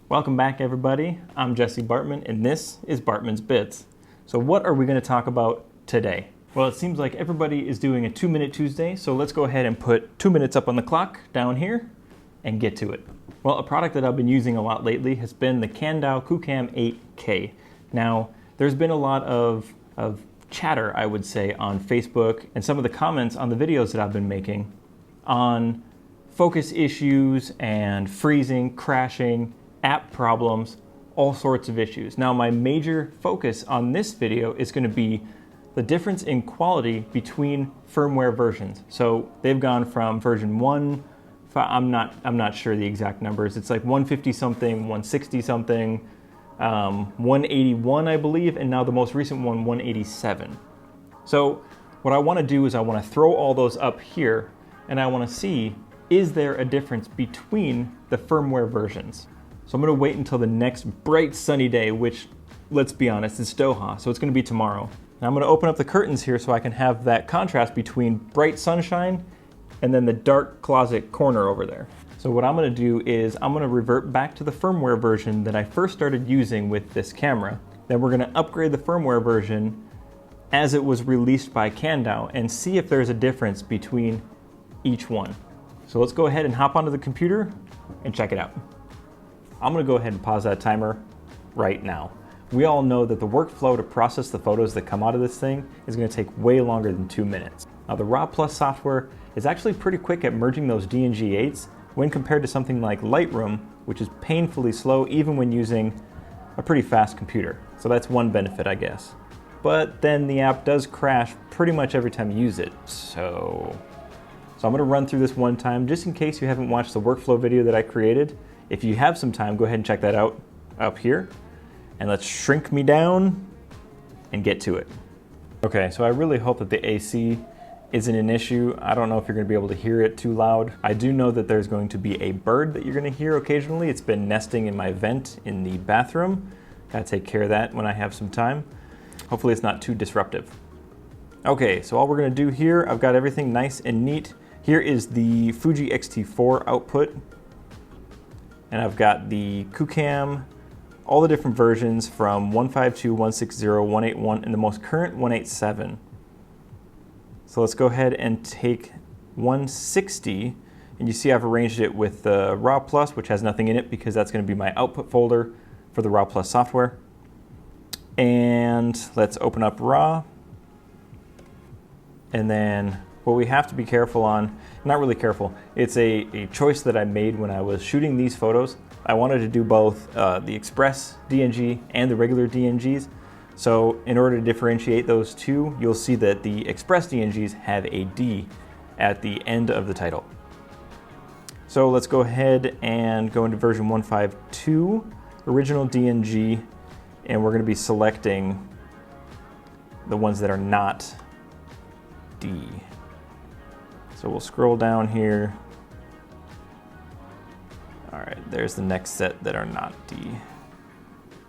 Welcome back, everybody. I'm Jesse Bartman, and this is Bartman's Bits. So what are we going to talk about today? Well, it seems like everybody is doing a 2-Minute Tuesday, so let's go ahead and put 2 minutes up on the clock down here and get to it. Well, a product that I've been using a lot lately has been the Kandao Qoocam 8K. Now, there's been a lot of chatter, I would say, on Facebook and some of the comments on the videos that I've been making on focus issues and freezing, crashing, app problems, all sorts of issues. Now, my major focus on this video is going to be the difference in quality between firmware versions. So they've gone from version 1, I'm not sure the exact numbers. It's like 150 something, 160 something, 181 I believe, and now the most recent one, 187. So what I want to do is I want to throw all those up here, and I want to see, is there a difference between the firmware versions? So I'm going to wait until the next bright sunny day, which, let's be honest, is Doha, so it's going to be tomorrow. Now I'm going to open up the curtains here so I can have that contrast between bright sunshine and then the dark closet corner over there. So what I'm going to do is I'm going to revert back to the firmware version that I first started using with this camera. Then we're going to upgrade the firmware version as it was released by Kandao and see if there's a difference between each one. So let's go ahead and hop onto the computer and check it out. I'm going to go ahead and pause that timer right now. We all know that the workflow to process the photos that come out of this thing is going to take way longer than 2 minutes. Now, the RAW Plus software is actually pretty quick at merging those DNG8s when compared to something like Lightroom, which is painfully slow even when using a pretty fast computer. So that's one benefit, I guess. But then the app does crash pretty much every time you use it. So I'm going to run through this one time just in case you haven't watched the workflow video that I created. If you have some time, go ahead and check that out up here. And let's shrink me down and get to it. Okay, so I really hope that the AC isn't an issue. I don't know if you're going to be able to hear it too loud. I do know that there's going to be a bird that you're going to hear occasionally. It's been nesting in my vent in the bathroom. Gotta take care of that when I have some time. Hopefully it's not too disruptive. Okay, so all we're going to do here, I've got everything nice and neat. Here is the Fuji X-T4 output. And I've got the Qoocam, all the different versions from 152, 160, 181, and the most current 187. So let's go ahead and take 160, and you see I've arranged it with the RAW Plus, which has nothing in it because that's going to be my output folder for the RAW Plus software. And let's open up RAW. And then what we have to be careful on, not really careful, it's a choice that I made when I was shooting these photos. I wanted to do both the Express DNG and the regular DNGs. So in order to differentiate those two, you'll see that the Express DNGs have a D at the end of the title. So let's go ahead and go into version 152, original DNG, and we're going to be selecting the ones that are not D. So we'll scroll down here. All right, there's the next set that are not D.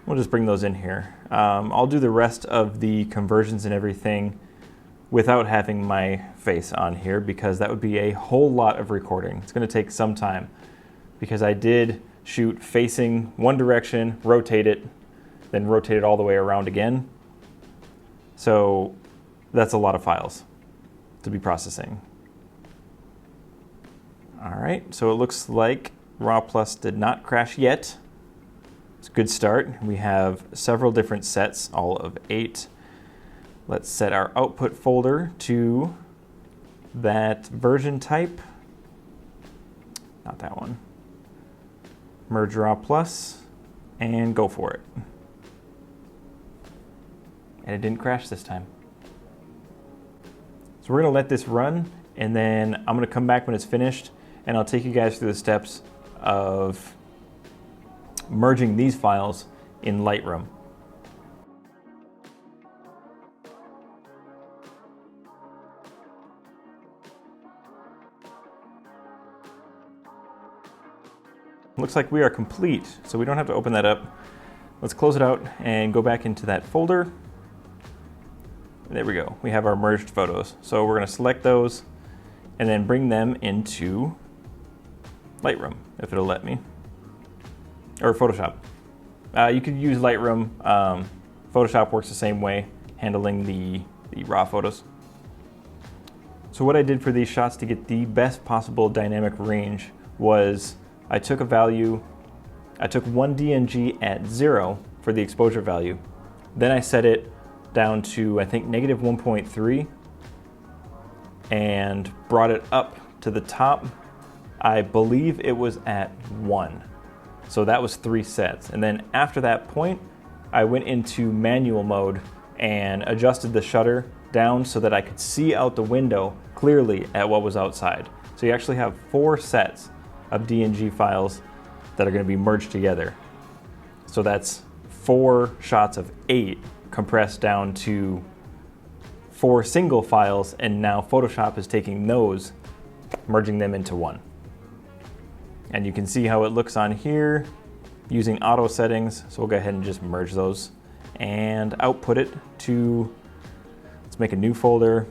We'll just bring those in here. I'll do the rest of the conversions and everything without having my face on here because that would be a whole lot of recording. It's going to take some time because I did shoot facing one direction, rotate it, then rotate it all the way around again. So that's a lot of files to be processing. All right, so it looks like RAW Plus did not crash yet. It's a good start. We have several different sets, all of 8. Let's set our output folder to that version type. Not that one. Merge RAW Plus and go for it. And it didn't crash this time. So we're going to let this run, and then I'm going to come back when it's finished, and I'll take you guys through the steps of merging these files in Lightroom. Looks like we are complete, so we don't have to open that up. Let's close it out and go back into that folder. There we go. We have our merged photos. So we're going to select those and then bring them into Lightroom, if it'll let me. or Photoshop. You could use Lightroom. Photoshop works the same way, handling the raw photos. So what I did for these shots to get the best possible dynamic range was I took one DNG at 0 for the exposure value. Then I set it down to, I think, -1.3 and brought it up to the top. I believe it was at 1. So that was 3 sets. And then after that point, I went into manual mode and adjusted the shutter down so that I could see out the window clearly at what was outside. So you actually have 4 sets of DNG files that are going to be merged together. So that's 4 shots of 8 compressed down to 4 single files, and now Photoshop is taking those, merging them into one. And you can see how it looks on here using auto settings. So we'll go ahead and just merge those and output it to, let's make a new folder,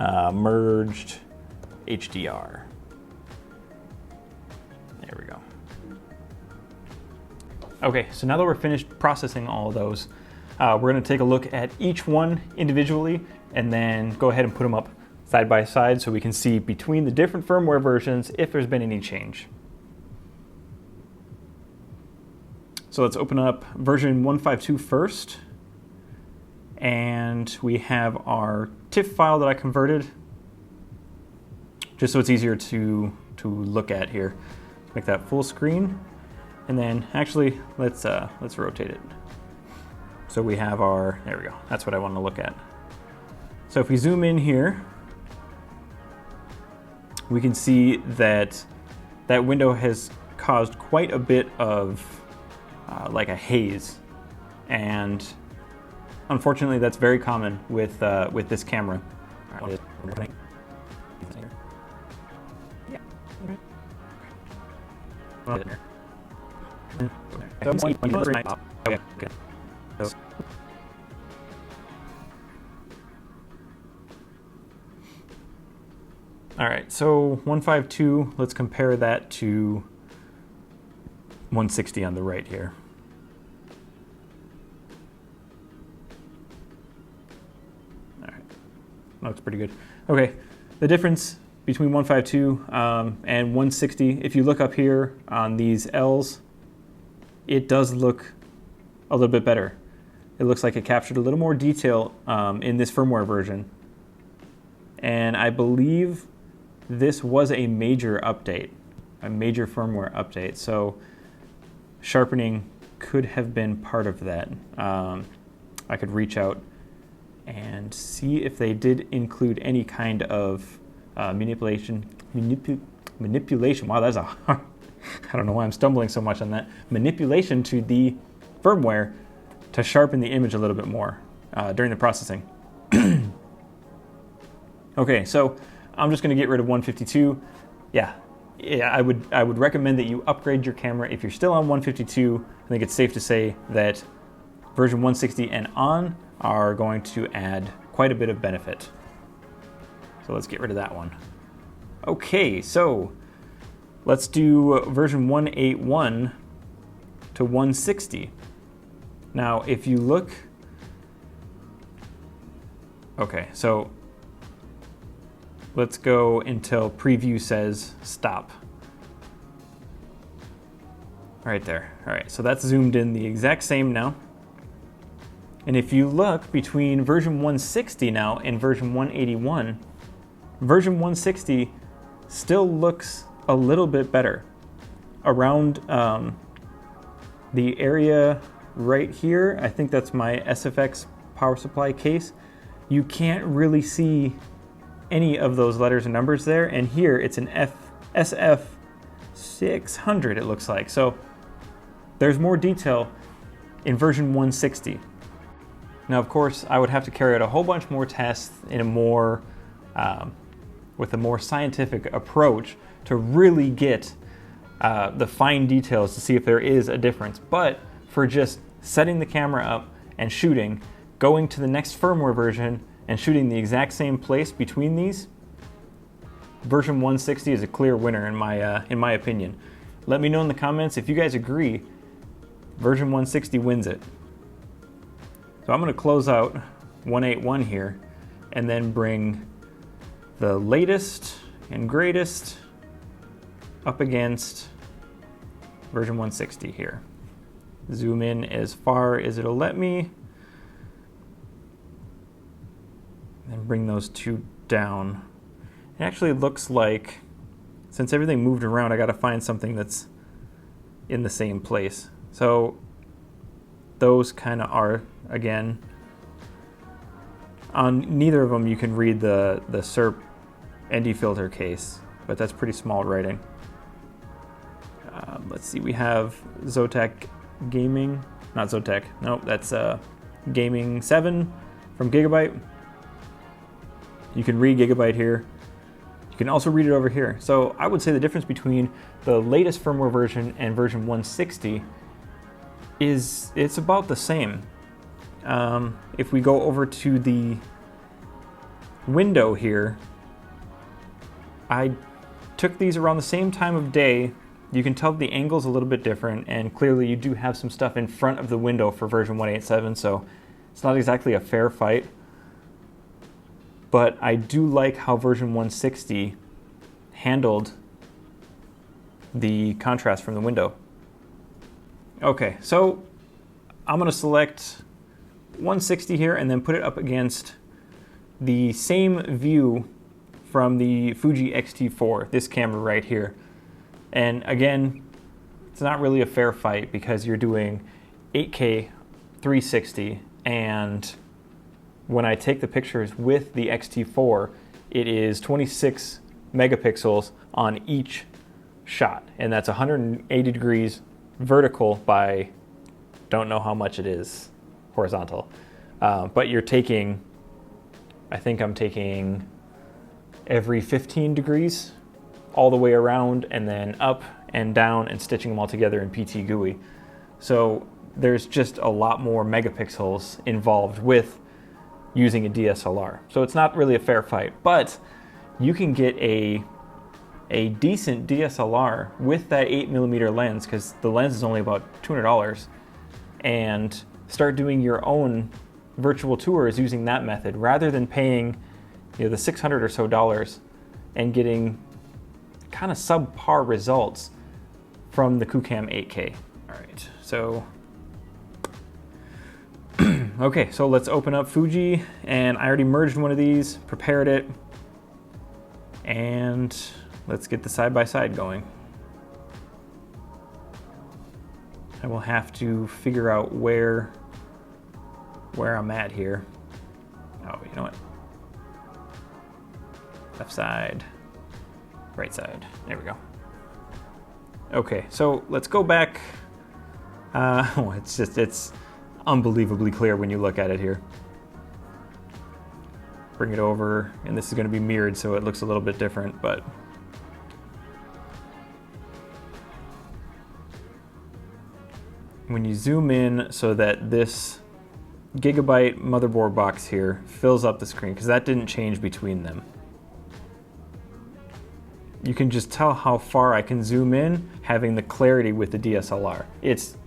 merged HDR. There we go. Okay, so now that we're finished processing all of those, we're going to take a look at each one individually and then go ahead and put them up side by side so we can see between the different firmware versions if there's been any change. So let's open up version 1.5.2 first. And we have our TIFF file that I converted, just so it's easier to look at here. Make that full screen. And then actually, let's rotate it. So we have our, there we go, that's what I want to look at. So if we zoom in here, we can see that that window has caused quite a bit of like a haze. And unfortunately, that's very common with this camera. All right, so 1.5.2, let's compare that to 160 on the right here. All right, looks pretty good. Okay, the difference between 1.5.2 and 160, if you look up here on these L's, it does look a little bit better. It looks like it captured a little more detail in this firmware version. And I believe this was a major update, a major firmware update. So sharpening could have been part of that. I could reach out and see if they did include any kind of manipulation. Wow, that's a hard, I don't know why I'm stumbling so much on that. Manipulation to the firmware to sharpen the image a little bit more during the processing. Okay, so I'm just going to get rid of 152. Yeah, I would recommend that you upgrade your camera if you're still on 152. I think it's safe to say that version 160 and on are going to add quite a bit of benefit. So let's get rid of that one. Okay, so let's do version 1.8.1 to 160. Now, if you look, okay, so let's go until preview says stop. Right there. All right, so that's zoomed in the exact same now. And if you look between version 160 now and version 181, version 160 still looks a little bit better. Around the area right here, I think that's my SFX power supply case, you can't really see any of those letters and numbers there, and here it's an SF600 it looks like. So there's more detail in version 160. Now of course I would have to carry out a whole bunch more tests in a more with a more scientific approach to really get the fine details to see if there is a difference. But for just setting the camera up and shooting, going to the next firmware version and shooting the exact same place between these, version 160 is a clear winner in my opinion. let me know in the comments if you guys agree version 160 wins it. So I'm going to close out 181 here and then bring the latest and greatest up against version 160 here. Zoom in as far as it'll let me, and bring those two down. It actually looks like, since everything moved around, I got to find something that's in the same place. So those kind of are, again, on neither of them you can read the SERP ND filter case, but that's pretty small writing. Let's see, we have Zotac Gaming, not Zotac, nope, that's Gaming 7 from Gigabyte. You can read Gigabyte here. You can also read it over here. So I would say the difference between the latest firmware version and version 160 is it's about the same. If we go over to the window here, I took these around the same time of day. You can tell the angle's a little bit different, and clearly you do have some stuff in front of the window for version 187, so it's not exactly a fair fight. But I do like how version 160 handled the contrast from the window. Okay, so I'm going to select 160 here and then put it up against the same view from the Fuji X-T4, this camera right here. And again, it's not really a fair fight because you're doing 8K 360, and when I take the pictures with the X-T4, it is 26 megapixels on each shot, and that's 180 degrees vertical by, don't know how much it is horizontal. But you're taking, I think I'm taking every 15 degrees all the way around and then up and down and stitching them all together in PT GUI. So there's just a lot more megapixels involved with using a DSLR. So it's not really a fair fight, but you can get a decent DSLR with that 8mm lens, because the lens is only about $200, and start doing your own virtual tours using that method rather than paying, you know, the $600 or so and getting kind of subpar results from the Qoocam 8K. All right, so okay, so let's open up Fuji, and I already merged one of these, prepared it, and let's get the side-by-side going. I will have to figure out where I'm at here. Oh, you know what? Left side, right side, there we go. Okay, so let's go back. It's unbelievably clear when you look at it here. Bring it over, and this is going to be mirrored, so it looks a little bit different, but when you zoom in so that this Gigabyte motherboard box here fills up the screen, because that didn't change between them, you can just tell how far I can zoom in having the clarity with the DSLR. It's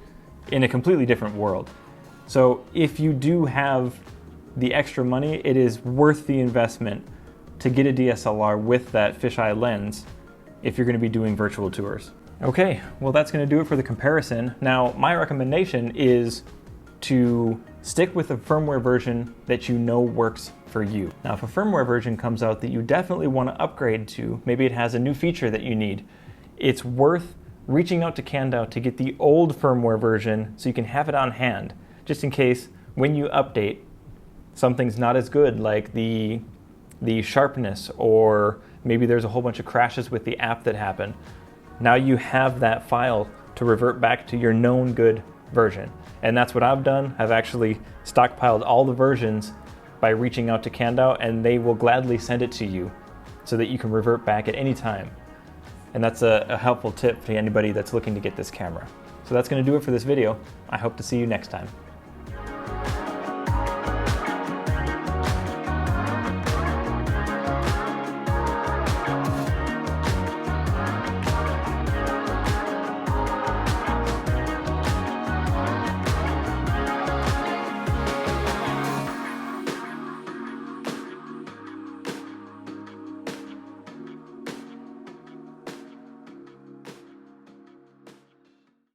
in a completely different world. So if you do have the extra money, it is worth the investment to get a DSLR with that fisheye lens if you're going to be doing virtual tours. Okay, well that's going to do it for the comparison. Now my recommendation is to stick with the firmware version that you know works for you. Now if a firmware version comes out that you definitely want to upgrade to, maybe it has a new feature that you need, it's worth reaching out to Kandao to get the old firmware version so you can have it on hand, just in case when you update, something's not as good, like the sharpness, or maybe there's a whole bunch of crashes with the app that happened. Now you have that file to revert back to your known good version. And that's what I've done. I've actually stockpiled all the versions by reaching out to Kandao, and they will gladly send it to you so that you can revert back at any time. And that's a helpful tip to anybody that's looking to get this camera. So that's going to do it for this video. I hope to see you next time.